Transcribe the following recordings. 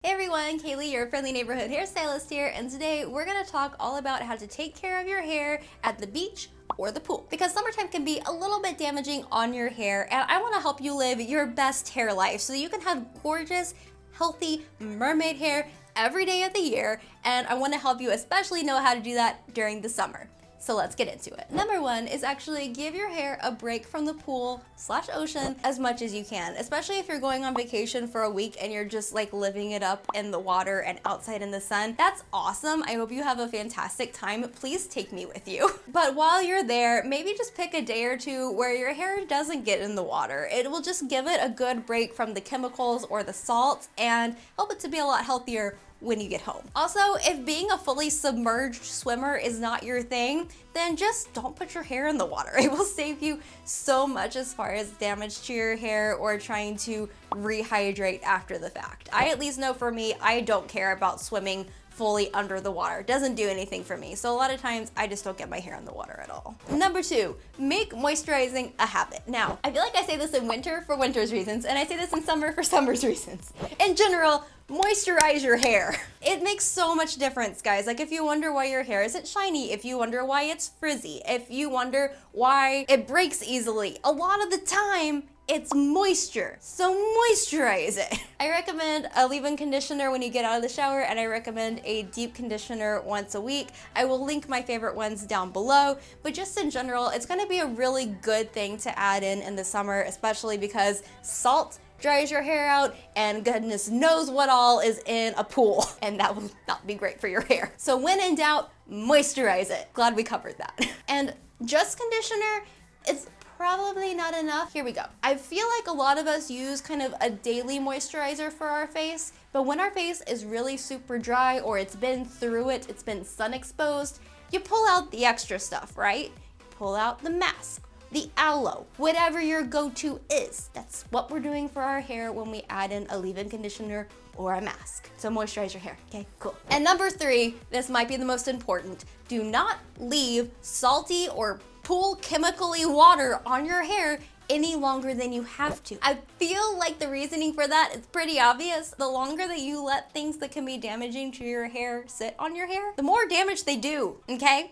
Hey everyone, Kaylee, your friendly neighborhood hairstylist here, and today we're going to talk all about how to take care of your hair at the beach or the pool. Because summertime can be a little bit damaging on your hair, and I want to help you live your best hair life so that you can have gorgeous, healthy mermaid hair every day of the year, and I want to help you especially know how to do that during the summer. So let's get into it. Number one is actually give your hair a break from the pool / ocean as much as you can, especially if you're going on vacation for a week and you're just like living it up in the water and outside in the sun. That's awesome. I hope you have a fantastic time. Please take me with you. But while you're there, maybe just pick a day or two where your hair doesn't get in the water. It will just give it a good break from the chemicals or the salt and help it to be a lot healthier when you get home. Also, if being a fully submerged swimmer is not your thing, then just don't put your hair in the water. It will save you so much as far as damage to your hair or trying to rehydrate after the fact. I at least know for me, I don't care about swimming fully under the water. It doesn't do anything for me. So a lot of times I just don't get my hair in the water at all. Number two, make moisturizing a habit. Now, I feel like I say this in winter for winter's reasons, and I say this in summer for summer's reasons. In general, moisturize your hair. It makes so much difference, guys. Like if you wonder why your hair isn't shiny, if you wonder why it's frizzy, if you wonder why it breaks easily, a lot of the time, it's moisture, so moisturize it. I recommend a leave-in conditioner when you get out of the shower, and I recommend a deep conditioner once a week. I will link my favorite ones down below, but just in general, it's gonna be a really good thing to add in the summer, especially because salt dries your hair out, and goodness knows what all is in a pool, and that will not be great for your hair. So when in doubt, moisturize it. Glad we covered that. And just conditioner, it's probably not enough. Here we go. I feel like a lot of us use kind of a daily moisturizer for our face, but when our face is really super dry or it's been through it, it's been sun exposed, you pull out the extra stuff, right? Pull out the mask, the aloe, whatever your go-to is. That's what we're doing for our hair when we add in a leave-in conditioner or a mask. So moisturize your hair, okay, cool. And number three, this might be the most important. Do not leave salty or pool chemically water on your hair any longer than you have to. I feel like the reasoning for that is pretty obvious. The longer that you let things that can be damaging to your hair sit on your hair, the more damage they do, okay?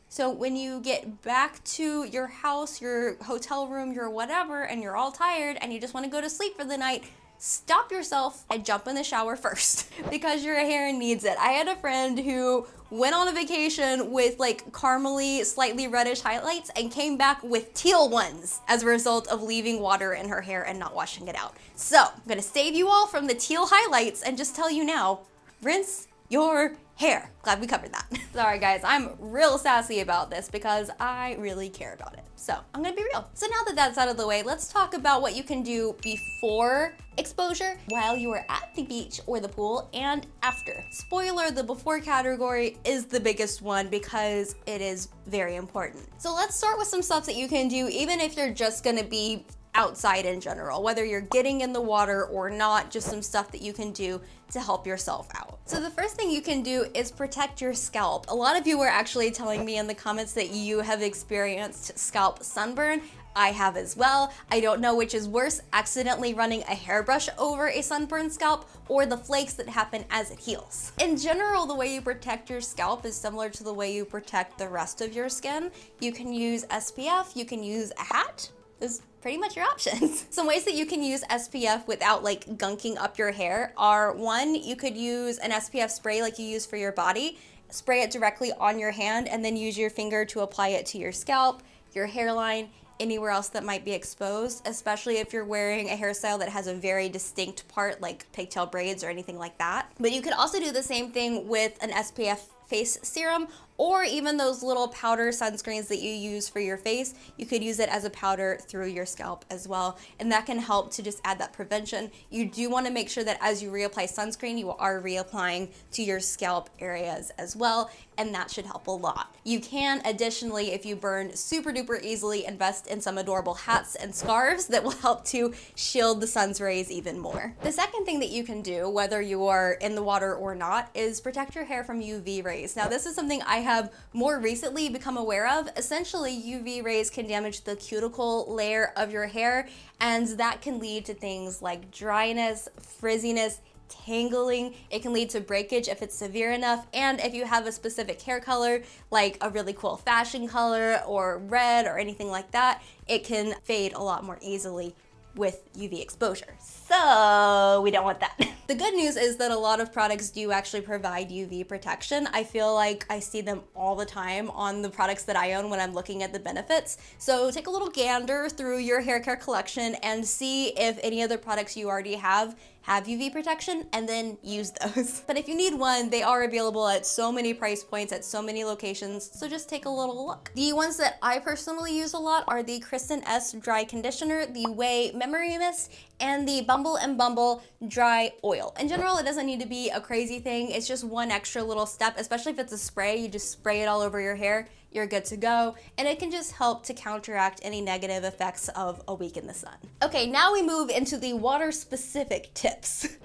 So when you get back to your house, your hotel room, your whatever, and you're all tired and you just want to go to sleep for the night, stop yourself and jump in the shower first because your hair needs it. I had a friend who went on a vacation with like caramely, slightly reddish highlights and came back with teal ones as a result of leaving water in her hair and not washing it out. So I'm gonna save you all from the teal highlights and just tell you now, rinse your hair. Glad we covered that. Sorry guys, I'm real sassy about this because I really care about it. So I'm gonna be real. So now that that's out of the way, let's talk about what you can do before exposure, while you are at the beach or the pool, and after. Spoiler, the before category is the biggest one because it is very important. So let's start with some stuff that you can do even if you're just gonna be outside in general, whether you're getting in the water or not, just some stuff that you can do to help yourself out. So the first thing you can do is protect your scalp. A lot of you were actually telling me in the comments that you have experienced scalp sunburn. I have as well. I don't know which is worse, accidentally running a hairbrush over a sunburned scalp or the flakes that happen as it heals. In general, the way you protect your scalp is similar to the way you protect the rest of your skin. You can use SPF, you can use a hat. Is pretty much your options. Some ways that you can use SPF without like gunking up your hair are, one, you could use an SPF spray like you use for your body, spray it directly on your hand and then use your finger to apply it to your scalp, your hairline, anywhere else that might be exposed, especially if you're wearing a hairstyle that has a very distinct part like pigtail braids or anything like that. But you could also do the same thing with an SPF face serum or even those little powder sunscreens that you use for your face. You could use it as a powder through your scalp as well, and that can help to just add that prevention. You do want to make sure that as you reapply sunscreen, you are reapplying to your scalp areas as well, and that should help a lot. You can additionally, if you burn super duper easily, invest in some adorable hats and scarves that will help to shield the sun's rays even more. The second thing that you can do, whether you are in the water or not, is protect your hair from UV rays. Now this is something I have more recently become aware of. Essentially, UV rays can damage the cuticle layer of your hair, and that can lead to things like dryness, frizziness, tangling. It can lead to breakage if it's severe enough, and if you have a specific hair color, like a really cool fashion color or red or anything like that, it can fade a lot more easily with UV exposure. So we don't want that. The good news is that a lot of products do actually provide UV protection. I feel like I see them all the time on the products that I own when I'm looking at the benefits. So take a little gander through your hair care collection and see if any of the products you already have UV protection, and then use those. But if you need one, they are available at so many price points, at so many locations, so just take a little look. The ones that I personally use a lot are the Kristin Ess Dry Conditioner, the Way Memory Mist, and the Bumble and Bumble Dry Oil. In general, it doesn't need to be a crazy thing. It's just one extra little step, especially if it's a spray. You just spray it all over your hair, you're good to go, and it can just help to counteract any negative effects of a week in the sun. Okay, now we move into the water-specific tips.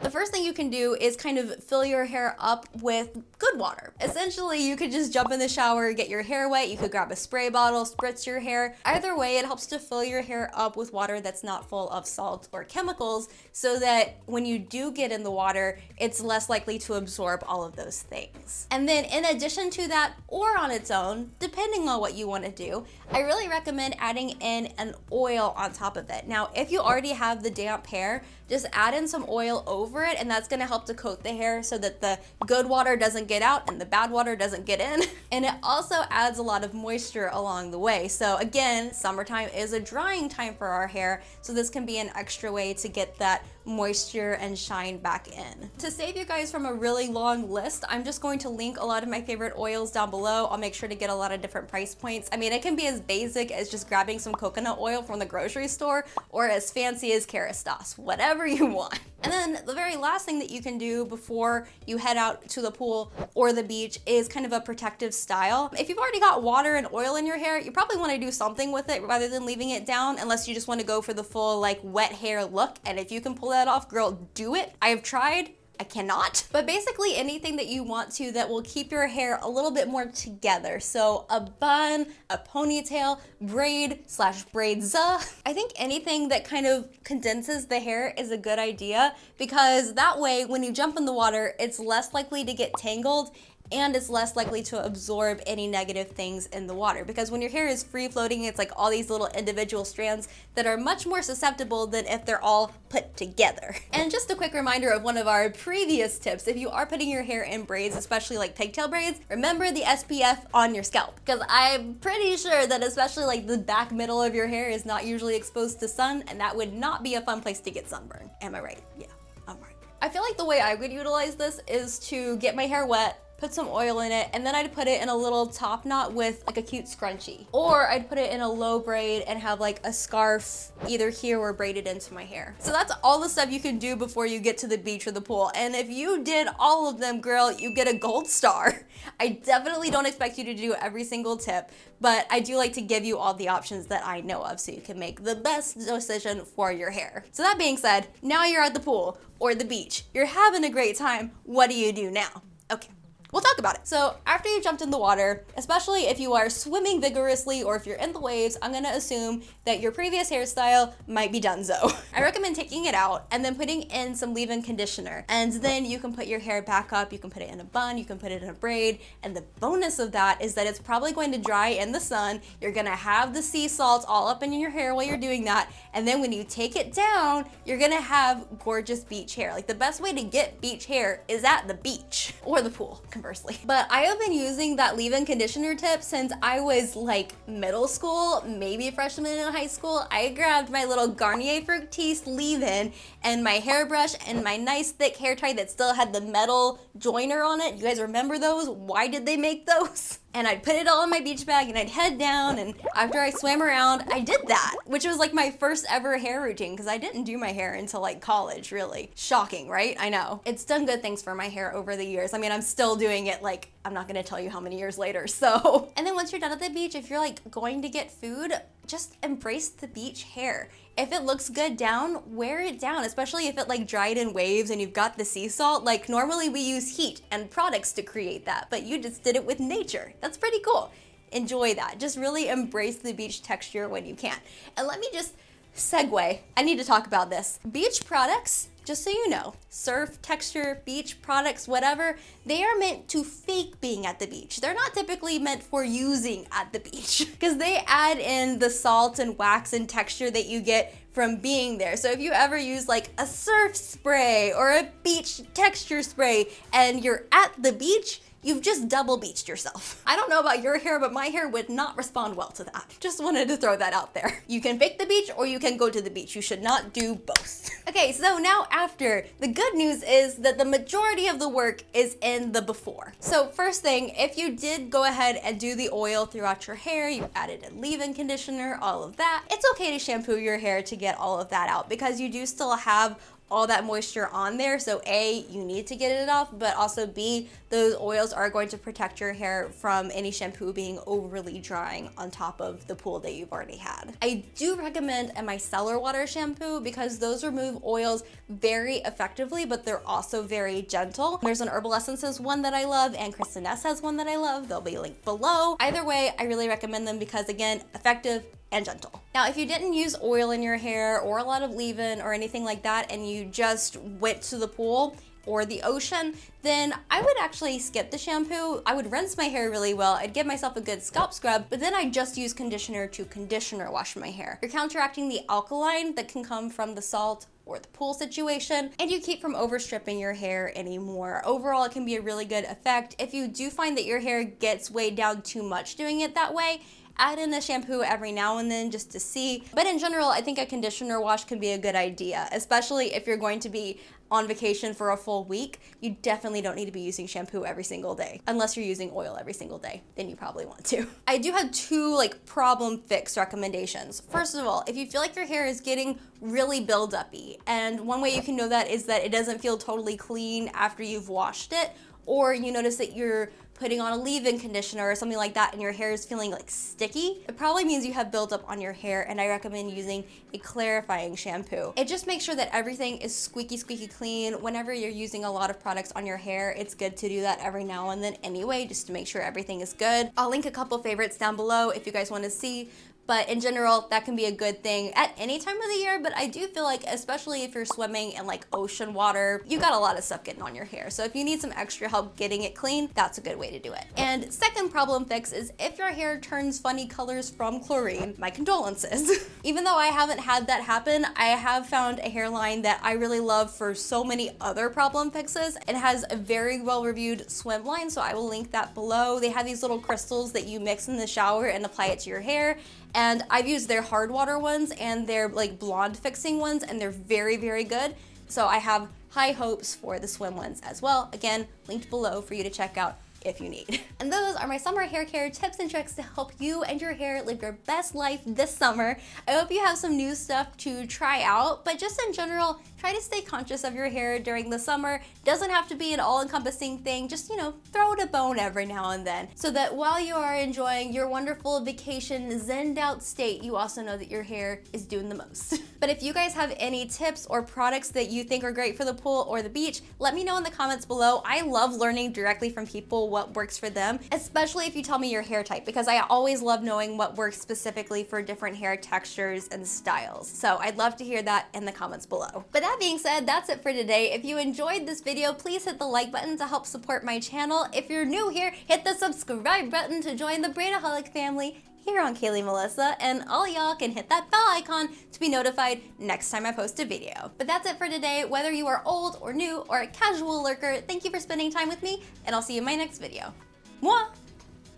The first thing you can do is kind of fill your hair up with good water. Essentially, you could just jump in the shower, get your hair wet, you could grab a spray bottle, spritz your hair. Either way, it helps to fill your hair up with water that's not full of salt or chemicals, so that when you do get in the water, it's less likely to absorb all of those things. And then in addition to that, or on its own, depending on what you want to do, I really recommend adding in an oil on top of it. Now, if you already have the damp hair, just add in some oil over it, and that's going to help to coat the hair so that the good water doesn't get out and the bad water doesn't get in. And it also adds a lot of moisture along the way. So again, summertime is a drying time for our hair, so this can be an extra way to get that moisture and shine back in. To save you guys from a really long list, I'm just going to link a lot of my favorite oils down below. I'll make sure to get a lot of different price points. I mean, it can be as basic as just grabbing some coconut oil from the grocery store, or as fancy as Kerastase, whatever you want. And then the very last thing that you can do before you head out to the pool or the beach is kind of a protective style. If you've already got water and oil in your hair, you probably want to do something with it rather than leaving it down, unless you just want to go for the full like wet hair look. And if you can pull that off, girl, do it. I have tried. I cannot. But basically anything that you want to that will keep your hair a little bit more together. So a bun, a ponytail, braid/braids. I think anything that kind of condenses the hair is a good idea, because that way when you jump in the water, it's less likely to get tangled, and it's less likely to absorb any negative things in the water. Because when your hair is free floating, it's like all these little individual strands that are much more susceptible than if they're all put together. And just a quick reminder of one of our previous tips: if you are putting your hair in braids, especially like pigtail braids, remember the SPF on your scalp. Because I'm pretty sure that especially like the back middle of your hair is not usually exposed to sun, and that would not be a fun place to get sunburn. Am I right? Yeah, I'm right. I feel like the way I would utilize this is to get my hair wet, put some oil in it, and then I'd put it in a little top knot with like a cute scrunchie. Or I'd put it in a low braid and have like a scarf either here or braided into my hair. So that's all the stuff you can do before you get to the beach or the pool. And if you did all of them, girl, you get a gold star. I definitely don't expect you to do every single tip, but I do like to give you all the options that I know of so you can make the best decision for your hair. So that being said, now you're at the pool or the beach. You're having a great time. What do you do now? Okay. We'll talk about it. So after you jumped in the water, especially if you are swimming vigorously or if you're in the waves, I'm gonna assume that your previous hairstyle might be donezo. I recommend taking it out and then putting in some leave-in conditioner. And then you can put your hair back up, you can put it in a bun, you can put it in a braid. And the bonus of that is that it's probably going to dry in the sun. You're gonna have the sea salt all up in your hair while you're doing that. And then when you take it down, you're gonna have gorgeous beach hair. Like the best way to get beach hair is at the beach or the pool, conversely. But I have been using that leave-in conditioner tip since I was like middle school, maybe a freshman in high school. I grabbed my little Garnier Fructis leave-in and my hairbrush and my nice thick hair tie that still had the metal joiner on it. You guys remember those? Why did they make those? And I'd put it all in my beach bag and I'd head down, and after I swam around, I did that, which was like my first ever hair routine because I didn't do my hair until like college, really. Shocking, right? I know. It's done good things for my hair over the years. I mean, I'm still doing it, like, I'm not gonna tell you how many years later, so. And then once you're done at the beach, if you're like going to get food, just embrace the beach hair. If it looks good down, wear it down, especially if it like dried in waves and you've got the sea salt. Like normally we use heat and products to create that, but you just did it with nature. That's pretty cool. Enjoy that. Just really embrace the beach texture when you can. And let me just segue. I need to talk about this. Beach products just so you know, surf, texture, beach products, whatever, they are meant to fake being at the beach. They're not typically meant for using at the beach because they add in the salt and wax and texture that you get from being there. So if you ever use like a surf spray or a beach texture spray and you're at the beach, you've just double beached yourself. I don't know about your hair, but my hair would not respond well to that. Just wanted to throw that out there. You can fake the beach or you can go to the beach. You should not do both. Okay, so now after, the good news is that the majority of the work is in the before. So first thing, if you did go ahead and do the oil throughout your hair, you added a leave-in conditioner, all of that, it's okay to shampoo your hair to get all of that out because you do still have all that moisture on there. So A, you need to get it off, but also B, those oils are going to protect your hair from any shampoo being overly drying on top of the pool that you've already had. I do recommend a micellar water shampoo because those remove oils very effectively, but they're also very gentle. There's an Herbal Essences one that I love and Kristin Ess has one that I love. They'll be linked below. Either way, I really recommend them because again, effective and gentle. Now, if you didn't use oil in your hair or a lot of leave-in or anything like that, and you just went to the pool or the ocean, then I would actually skip the shampoo. I would rinse my hair really well. I'd give myself a good scalp scrub, but then I just use conditioner to conditioner wash my hair. You're counteracting the alkaline that can come from the salt or the pool situation, and you keep from overstripping your hair anymore. Overall, it can be a really good effect. If you do find that your hair gets weighed down too much doing it that way, add in a shampoo every now and then just to see. But in general, I think a conditioner wash can be a good idea, especially if you're going to be on vacation for a full week. You definitely don't need to be using shampoo every single day. Unless you're using oil every single day, then you probably want to. I do have two problem fix recommendations. First of all, if you feel like your hair is getting really build-uppy, and one way you can know that is that it doesn't feel totally clean after you've washed it, or you notice that you're putting on a leave-in conditioner or something like that and your hair is feeling sticky, it probably means you have buildup on your hair, and I recommend using a clarifying shampoo. It just makes sure that everything is squeaky clean. Whenever you're using a lot of products on your hair, it's good to do that every now and then anyway, just to make sure everything is good. I'll link a couple favorites down below if you guys want to see. But in general, that can be a good thing at any time of the year, but I do feel like, especially if you're swimming in ocean water, you got a lot of stuff getting on your hair. So if you need some extra help getting it clean, that's a good way to do it. And second problem fix is if your hair turns funny colors from chlorine, my condolences. Even though I haven't had that happen, I have found a hairline that I really love for so many other problem fixes. It has a very well-reviewed swim line, so I will link that below. They have these little crystals that you mix in the shower and apply it to your hair. And I've used their hard water ones and their blonde fixing ones, and they're very, very good. So I have high hopes for the swim ones as well. Again, linked below for you to check out if you need. And those are my summer hair care tips and tricks to help you and your hair live your best life this summer. I hope you have some new stuff to try out, but just in general, try to stay conscious of your hair during the summer. Doesn't have to be an all-encompassing thing, just throw it a bone every now and then, so that while you are enjoying your wonderful vacation zenned out state, you also know that your hair is doing the most. But if you guys have any tips or products that you think are great for the pool or the beach, let me know in the comments below. I love learning directly from people what works for them, especially if you tell me your hair type, because I always love knowing what works specifically for different hair textures and styles. So I'd love to hear that in the comments below. But that being said, that's it for today. If you enjoyed this video, please hit the like button to help support my channel. If you're new here, hit the subscribe button to join the Braidaholic family here on Kayley Melissa, and all y'all can hit that bell icon to be notified next time I post a video. But that's it for today. Whether you are old or new or a casual lurker, thank you for spending time with me, and I'll see you in my next video. Mwah!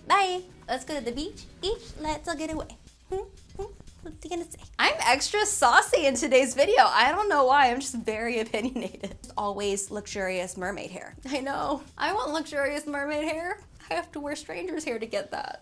Bye! Let's go to the beach. Let's get away. What's he gonna say? I'm extra saucy in today's video. I don't know why, I'm just very opinionated. Always luxurious mermaid hair. I know. I want luxurious mermaid hair. I have to wear stranger's hair to get that.